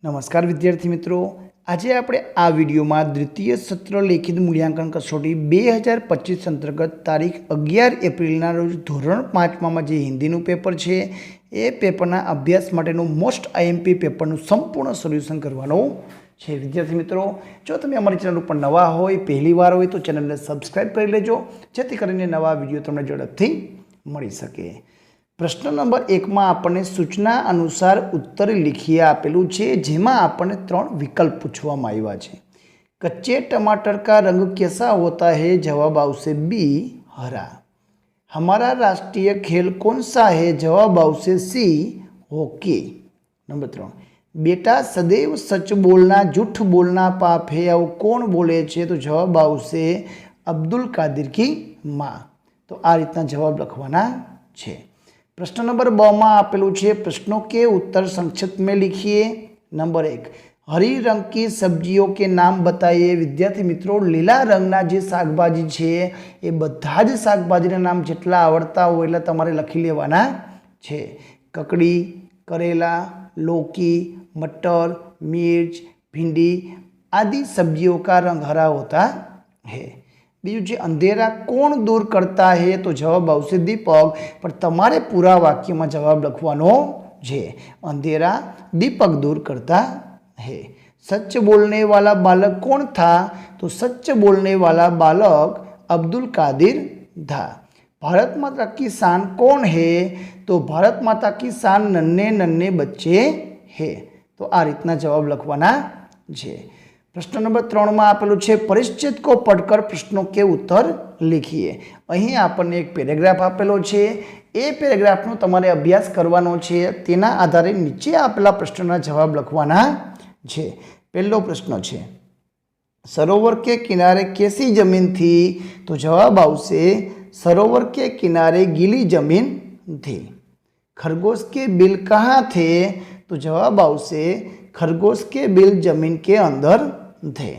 नमस्कार विद्यार्थी मित्रों, आज આપણે આ વિડીયોમાં દ્વિતીય સત્ર લેખિત મૂલ્યાંકન કસોટી 2025 અંતર્ગત તારીખ 11 એપ્રિલના રોજ ધોરણ 5માં જે હિન્દીનું પેપર છે એ પેપરના અભ્યાસ માટેનું મોસ્ટ આઈએમપી પેપરનું સંપૂર્ણ સોલ્યુશન કરવાનો છે। વિદ્યાર્થી મિત્રો, જો તમે અમારી ચેનલ ઉપર નવા હોય, પહેલીવાર હોય તો ચેનલને સબસ્ક્રાઇબ કરી લેજો, જેથી કરીને નવા વિડીયો તમને ઝડપથી મળી શકે। प्रश्न नंबर 1 में आपने सूचना अनुसार उत्तर लिखिए आपेलू है, जेमा आपने 3 विकल्प पूछवामां आव्या छे। कच्चे टमाटर का रंग कैसा होता है? जवाब आवशे बी हरा। हमारा राष्ट्रीय खेल कौन सा है? जवाब आवशे सी हॉकी। नंबर 3, बेटा सदैव सच बोलना झूठ बोलना पाप है, आव कौन बोले छे? तो जवाब आवशे अब्दुल कादिर की माँ। तो आ रीतना जवाब लखवाना छे। प्रश्न नंबर 2 में आपेलू है, प्रश्नों के उत्तर संक्षिप्त में लिखिए। नंबर 1, हरी रंग की सब्जियों के नाम बताइए। विद्यार्थी मित्रों, लीला रंगना जे शाकभाजी है ये बधा ज शाकभाजीना नाम जेटला आवड़ता हो एटला तमारे लखी लेवाना छे। ककड़ी, करेला, लौकी, मटर, मिर्च, भिंडी आदि सब्जियों का रंग हरा होता है। बीजू जे अंधेरा कौन दूर करता है? तो जवाब आवशे दीपक। पर तमारे पूरा वाक्य में जवाब लखवानो है, अंधेरा दीपक दूर करता है। सच बोलने वाला बालक कौन था? तो सच बोलने वाला बालक अब्दुल कादिर था। भारत माता की शान कौन है? तो भारत माता की शान नन्हे नन्हे बच्चे है। तो आ रीतना जवाब लखवाना है। प्रश्न नंबर 3 में आपेलू है, परिच्छेद को पढ़कर प्रश्नों के उत्तर लिखिए। अहीं आपने एक पेरेग्राफ आपेलो है, ए पेरेग्राफनो तमारे अभ्यास करवानो छे, तेना आधारे नीचे आपेला प्रश्नोना जवाब लखवाना छे। पहलो प्रश्न है, सरोवर के किनारे कैसी जमीन थी? तो जवाब आवशे सरोवर के किनारे गीली जमीन थी। खरगोश के बिल कहाँ थे? तो जवाब आवशे खरगोश के बिल जमीन के अंदर थे।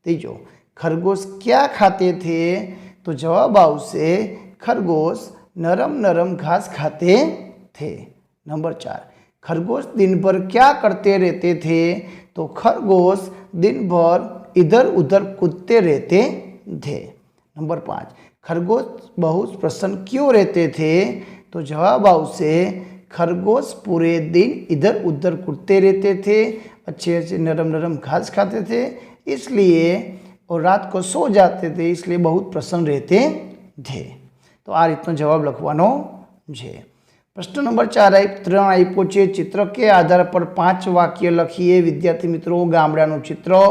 तीजो, खरगोश क्या खाते थे? तो जवाब आवशे खरगोश नरम नरम घास खाते थे। नंबर 4, खरगोश दिन भर क्या करते रहते थे? तो खरगोश दिन भर इधर उधर कूदते रहते थे। नंबर 5, खरगोश बहुत प्रसन्न क्यों रहते थे? तो जवाब आवशे खरगोश पूरे दिन इधर उधर कूदते रहते थे, अच्छे अच्छे नरम नरम घास खाते थे इसलिए, और रात को सो जाते थे इसलिए बहुत प्रसन्न रहते थे। तो आ रीतनो जवाब लखवानो है। प्रश्न नंबर 4 3 आप्यो छे, चित्र के आधार पर 5 वाक्य लखीए। विद्यार्थी मित्रों, गामडानुं चित्र,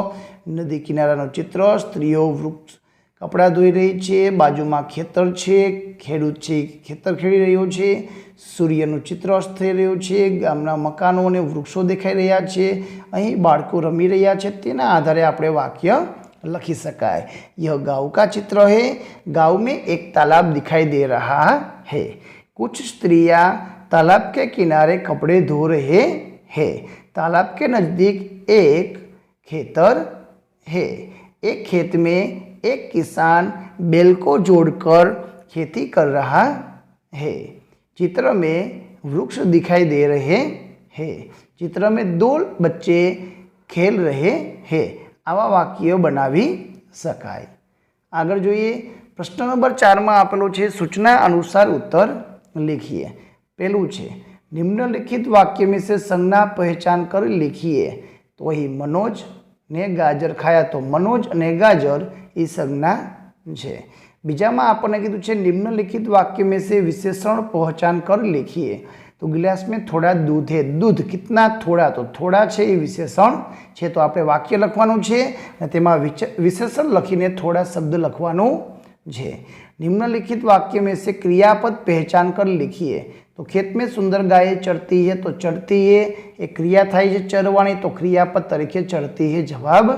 नदी किनारानुं चित्र, स्त्रीओ वृक्ष कपड़ा धोई रही है, बाजू में खेतर है, खेडूत है खेतर खेड़ी रह्यो है, सूर्यनु चित्र अस्त थई रह्युं छे, गामना मकानों अने वृक्षों देखाई रह्या छे, अहीं बाळको रमी रह्या छे, तेना आधारे आपणे वाक्य लखी शकाय। यह गांव का चित्र है, गांव में एक तालाब दिखाई दे रहा है, कुछ स्त्रियां तालाब के किनारे कपड़े धो रहे हैं, तालाब के नजदीक एक खेतर है, एक खेत में एक किसान बैल को जोड़कर खेती कर रहा है, चित्र में वृक्ष दिखाई दे रहे हैं, चित्र में 2 बच्चे खेल रहे हैं। आवा वाक्य बनावी शकाय। आगळ जोईए, प्रश्न नंबर 4 में आपेलो है, सूचना अनुसार उत्तर लिखिए। पहलू है, निम्नलिखित वाक्य में से संज्ञा पहचान कर लिखिए। तो वही मनोज ने गाजर खाया, तो मनोज ने गाजर ये संज्ञा है। बीजा में आपने कीधुं छे, निम्नलिखित वाक्य में से विशेषण पहचान कर लिखिए। तो गिलास में थोड़ा दूध है, दूध कितना? थोड़ा, तो थोड़ा है ये विशेषण है। तो आपणे वाक्य लखवानुं छे अने तेमां विशेषण लखीने थोड़ा शब्द लखवानुं है। निम्नलिखित वाक्य में से क्रियापद पहचान कर लिखिए। तो खेत में सुंदर गाय चरती है, तो चरती है एक क्रिया थाय छे चरवानी, तो क्रियापद तरीके चरती है जवाब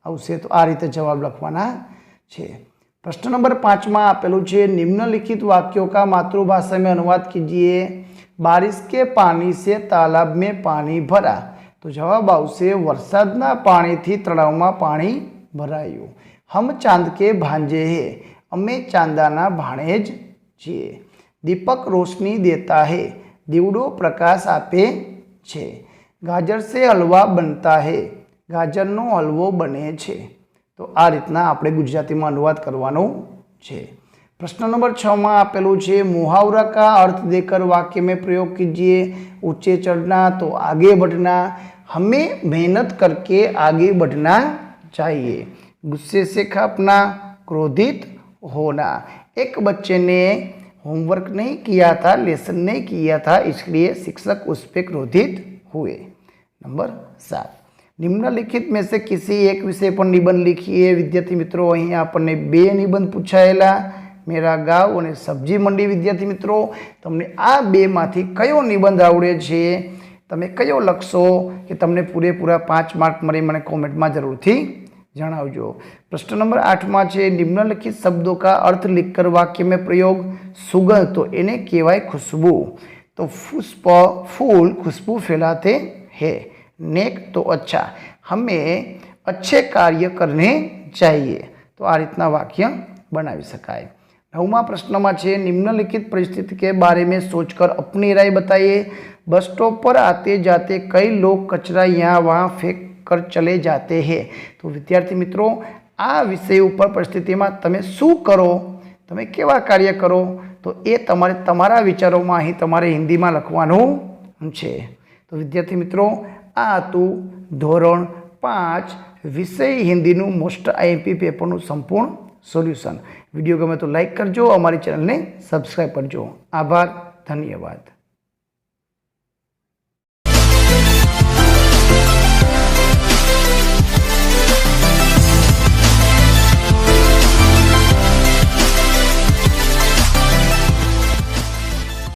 आवशे। तो आ रीते जवाब लखवाना छे। प्रश्न नंबर 5 में आपेलू है, निम्नलिखित वाक्यों का मातृभाषा में अनुवाद कीजिए। बारिश के पानी से तालाब में पानी भरा। तो जवाब आवशे वरसादना पानी थी तळाव में पानी भरायुं। हम चांद के भांजे हैं, अमे चांदाना भाणेज छीए। दीपक रोशनी देता है, दीवड़ो प्रकाश आपे छे। गाजर से हलवा बनता है, गाजरનો હલવો બને છે। તો આ રીતના આપણે ગુજરાતીમાં અનુવાદ કરવાનો છે। प्रश्न नंबर 6 में आपेलू है मुहावरा का अर्थ देकर वाक्य में प्रयोग कीजिए। ऊंचे चढ़ना तो आगे बढ़ना, हमें मेहनत करके आगे बढ़ना चाहिए। गुस्से से कांपना, क्रोधित होना। एक बच्चे ने होमवर्क नहीं किया था, लेसन नहीं किया था, इसलिए शिक्षक उस पर क्रोधित हुए। नंबर 7 निम्नलिखित में से किसी एक विषय पर निबंध लिखिए। विद्यार्थी मित्रों अहीं आपने 2 निबंध पूछायेला, मेरा गाँव और सब्जी मंडी। विद्यार्थी मित्रों तमने आ 2 मांथी कयो निबंध आवड़े छे, तमे कयो लखशो कि तमने पूरेपूरा 5 मार्क मळे, मने कॉमेंट में जरूरथी जणावजो। प्रश्न नंबर 8 में छे निम्नलिखित शब्दों का अर्थ लिखकर वाक्य में प्रयोग। सुगंध तो इन्हें कहेवाय खुशबू, तो पुष्प फूल खुशबू फैलाते हैं। नेक तो अच्छा, हमें अच्छे कार्य करने चाहिए। तो आ रीतना वाक्य बनावी शकाय। 9वां प्रश्न में छे निम्नलिखित परिस्थिति के बारे में सोचकर अपनी राय बताइए। बस स्टॉप पर आते जाते कई लोग कचरा यहाँ वहाँ फेंक कर चले जाते हैं। तो विद्यार्थी मित्रों आ विषय पर परिस्थिति में तमे शू करो, तमे केवा कार्य करो, तो ये तमारे तमारा विचारों में अहीं तमारे हिंदी में लखवानुं छे। तो विद्यार्थी मित्रों आ हतुं धोरण 5 विषय हिंदीनु मोस्ट आईएमपी पेपरનું संपूर्ण सोल्यूशन। वीडियो गमे तो लाइक करजो, अमारी चैनल ने सब्सक्राइब करजो। आभार, धन्यवाद।